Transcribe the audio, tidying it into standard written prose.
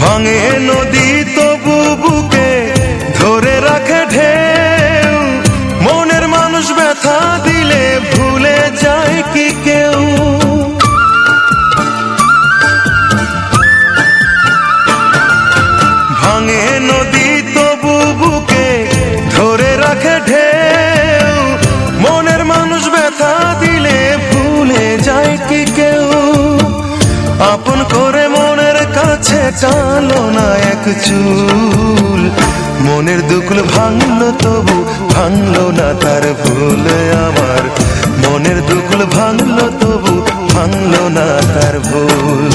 ভাঙে নদী তবু বুকে ধরে রাখে ঢেউ, মনের মানুষ ব্যথা দিলে ভুলে যায় কি কেউ? ভাঙে নদী তবু বুকে ধরে রাখে ঢেউ, মনের মানুষ ব্যথা দিলে ভুলে যায় কি কেউ? আপন করে মনের কাছে টানো না এক চুল, মনের দুকুল ভাঙলো তবু ভাঙলো না তার ভুল। আমার মনের দুকুল ভাঙলো তবু ভাঙলো না তার ভুল।